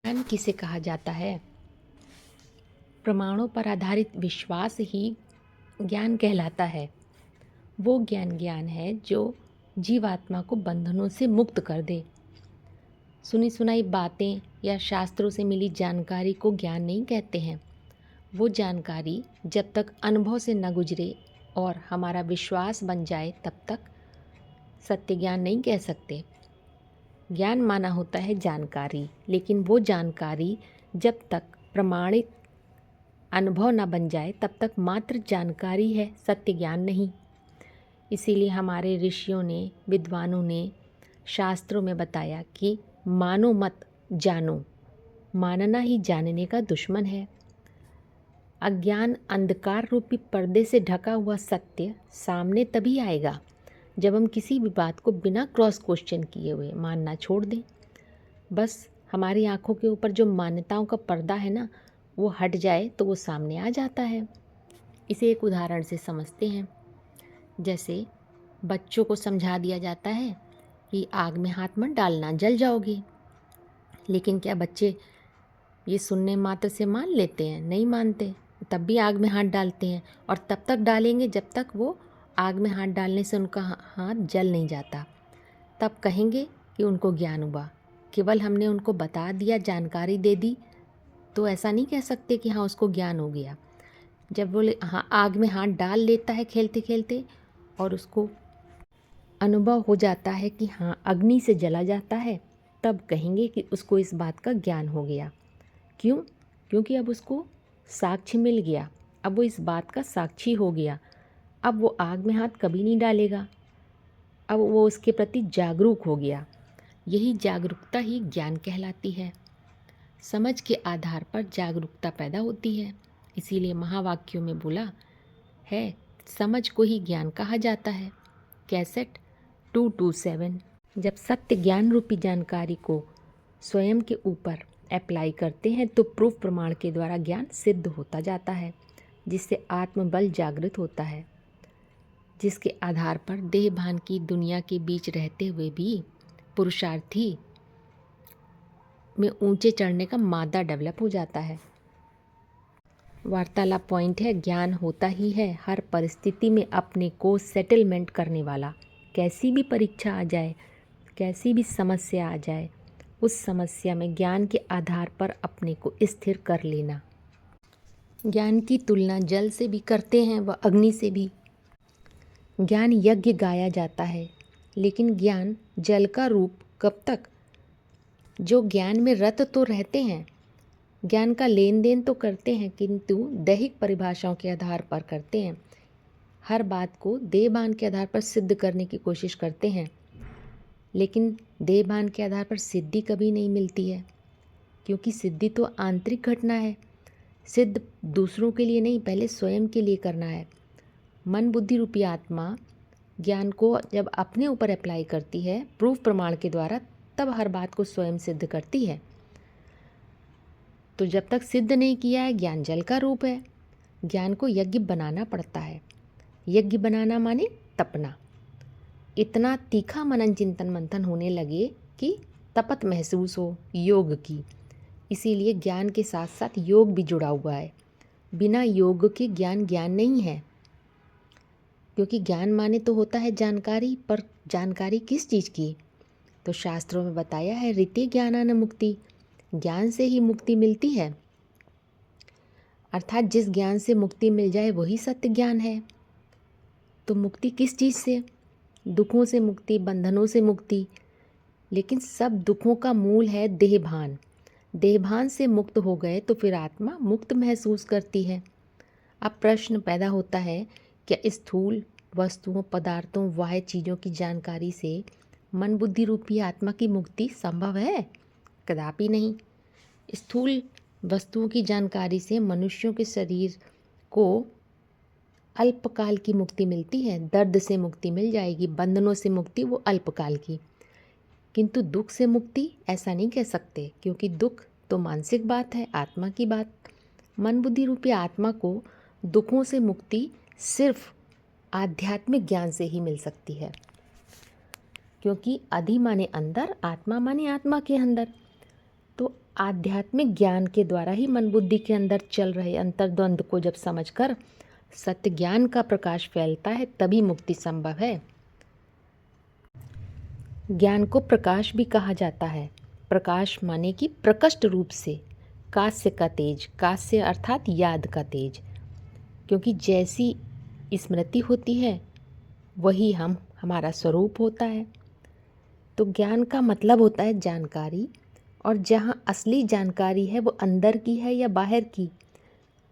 ज्ञान किसे कहा जाता है? प्रमाणों पर आधारित विश्वास ही ज्ञान कहलाता है। वो ज्ञान है जो जीवात्मा को बंधनों से मुक्त कर दे। सुनी सुनाई बातें या शास्त्रों से मिली जानकारी को ज्ञान नहीं कहते हैं। वो जानकारी जब तक अनुभव से न गुजरे और हमारा विश्वास बन जाए तब तक सत्य ज्ञान नहीं कह सकते। ज्ञान माना होता है जानकारी, लेकिन वो जानकारी जब तक प्रमाणित अनुभव न बन जाए तब तक मात्र जानकारी है, सत्य ज्ञान नहीं। इसीलिए हमारे ऋषियों ने, विद्वानों ने शास्त्रों में बताया कि मानो मत जानो, मानना ही जानने का दुश्मन है। अज्ञान अंधकार रूपी पर्दे से ढका हुआ सत्य सामने तभी आएगा जब हम किसी भी बात को बिना क्रॉस क्वेश्चन किए हुए मानना छोड़ दें। बस हमारी आंखों के ऊपर जो मान्यताओं का पर्दा है ना, वो हट जाए तो वो सामने आ जाता है। इसे एक उदाहरण से समझते हैं। जैसे बच्चों को समझा दिया जाता है कि आग में हाथ मत डालना, जल जाओगे। लेकिन क्या बच्चे ये सुनने मात्र से मान लेते हैं? नहीं मानते, तब भी आग में हाथ डालते हैं, और तब तक डालेंगे जब तक वो आग में हाथ डालने से उनका हाथ जल नहीं जाता। तब कहेंगे कि उनको ज्ञान हुआ। केवल हमने उनको बता दिया, जानकारी दे दी, तो ऐसा नहीं कह सकते कि हाँ उसको ज्ञान हो गया। जब बोले हाँ आग में हाथ डाल लेता है खेलते खेलते और उसको अनुभव हो जाता है कि हाँ अग्नि से जला जाता है, तब कहेंगे कि उसको इस बात का ज्ञान हो गया। क्यों? क्योंकि अब उसको साक्ष्य मिल गया, अब वो इस बात का साक्षी हो गया। अब वो आग में हाथ कभी नहीं डालेगा, अब वो उसके प्रति जागरूक हो गया। यही जागरूकता ही ज्ञान कहलाती है। समझ के आधार पर जागरूकता पैदा होती है। इसीलिए महावाक्यों में बोला है, समझ को ही ज्ञान कहा जाता है। कैसेट 227। जब सत्य ज्ञान रूपी जानकारी को स्वयं के ऊपर अप्लाई करते हैं तो प्रूफ प्रमाण के द्वारा ज्ञान सिद्ध होता जाता है, जिससे आत्मबल जागृत होता है, जिसके आधार पर देह भान की दुनिया के बीच रहते हुए भी पुरुषार्थी में ऊंचे चढ़ने का मादा डेवलप हो जाता है। वार्तालाप पॉइंट है, ज्ञान होता ही है हर परिस्थिति में अपने को सेटलमेंट करने वाला। कैसी भी परीक्षा आ जाए, कैसी भी समस्या आ जाए, उस समस्या में ज्ञान के आधार पर अपने को स्थिर कर लेना। ज्ञान की तुलना जल से भी करते हैं व अग्नि से भी। ज्ञान यज्ञ गाया जाता है, लेकिन ज्ञान जल का रूप कब तक? जो ज्ञान में रत तो रहते हैं, ज्ञान का लेन देन तो करते हैं, किंतु दैहिक परिभाषाओं के आधार पर करते हैं। हर बात को देहभान के आधार पर सिद्ध करने की कोशिश करते हैं, लेकिन देहभान के आधार पर सिद्धि कभी नहीं मिलती है, क्योंकि सिद्धि तो आंतरिक घटना है। सिद्ध दूसरों के लिए नहीं, पहले स्वयं के लिए करना है। मन बुद्धि रूपी आत्मा ज्ञान को जब अपने ऊपर अप्लाई करती है प्रूफ प्रमाण के द्वारा, तब हर बात को स्वयं सिद्ध करती है। तो जब तक सिद्ध नहीं किया है, ज्ञान जल का रूप है। ज्ञान को यज्ञ बनाना पड़ता है। यज्ञ बनाना माने तपना। इतना तीखा मनन चिंतन मंथन होने लगे कि तपत महसूस हो योग की। इसीलिए ज्ञान के साथ साथ योग भी जुड़ा हुआ है। बिना योग के ज्ञान ज्ञान नहीं है, क्योंकि ज्ञान माने तो होता है जानकारी, पर जानकारी किस चीज़ की? तो शास्त्रों में बताया है, रीति ज्ञानान मुक्ति, ज्ञान से ही मुक्ति मिलती है। अर्थात जिस ज्ञान से मुक्ति मिल जाए वही सत्य ज्ञान है। तो मुक्ति किस चीज़ से? दुखों से मुक्ति, बंधनों से मुक्ति। लेकिन सब दुखों का मूल है देहभान। देहभान से मुक्त हो गए तो फिर आत्मा मुक्त महसूस करती है। अब प्रश्न पैदा होता है, क्या स्थूल वस्तुओं, पदार्थों, बाह्य चीज़ों की जानकारी से मन बुद्धि रूपी आत्मा की मुक्ति संभव है? कदापि नहीं। स्थूल वस्तुओं की जानकारी से मनुष्यों के शरीर को अल्पकाल की मुक्ति मिलती है, दर्द से मुक्ति मिल जाएगी, बंधनों से मुक्ति वो अल्पकाल की। किंतु दुख से मुक्ति ऐसा नहीं कह सकते, क्योंकि दुख तो मानसिक बात है, आत्मा की बात। मन बुद्धि रूपी आत्मा को दुखों से मुक्ति सिर्फ आध्यात्मिक ज्ञान से ही मिल सकती है, क्योंकि अधि माने अंदर, आत्मा माने आत्मा के अंदर। तो आध्यात्मिक ज्ञान के द्वारा ही मन बुद्धि के अंदर चल रहे अंतर्द्वंद को जब समझकर सत्य ज्ञान का प्रकाश फैलता है, तभी मुक्ति संभव है। ज्ञान को प्रकाश भी कहा जाता है। प्रकाश माने कि प्रकट रूप से, कास्य का तेज, कास्य अर्थात याद का तेज, क्योंकि जैसी स्मृति होती है वही हमारा स्वरूप होता है। तो ज्ञान का मतलब होता है जानकारी, और जहाँ असली जानकारी है वो अंदर की है या बाहर की।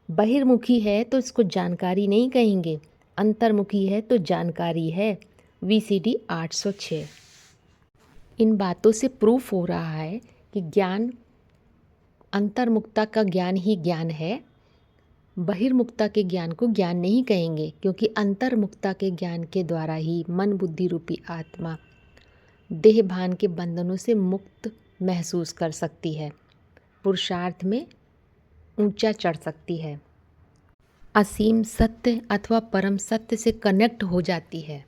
बहिर्मुखी है तो इसको जानकारी नहीं कहेंगे, अंतर्मुखी है तो जानकारी है। VCD 806। इन बातों से प्रूफ हो रहा है कि ज्ञान, अंतर्मुखता का ज्ञान ही ज्ञान है। बहिर्मुखता के ज्ञान को ज्ञान नहीं कहेंगे, क्योंकि अंतर्मुखता के ज्ञान के द्वारा ही मन बुद्धि रूपी आत्मा देह भान के बंधनों से मुक्त महसूस कर सकती है, पुरुषार्थ में ऊंचा चढ़ सकती है, असीम सत्य अथवा परम सत्य से कनेक्ट हो जाती है।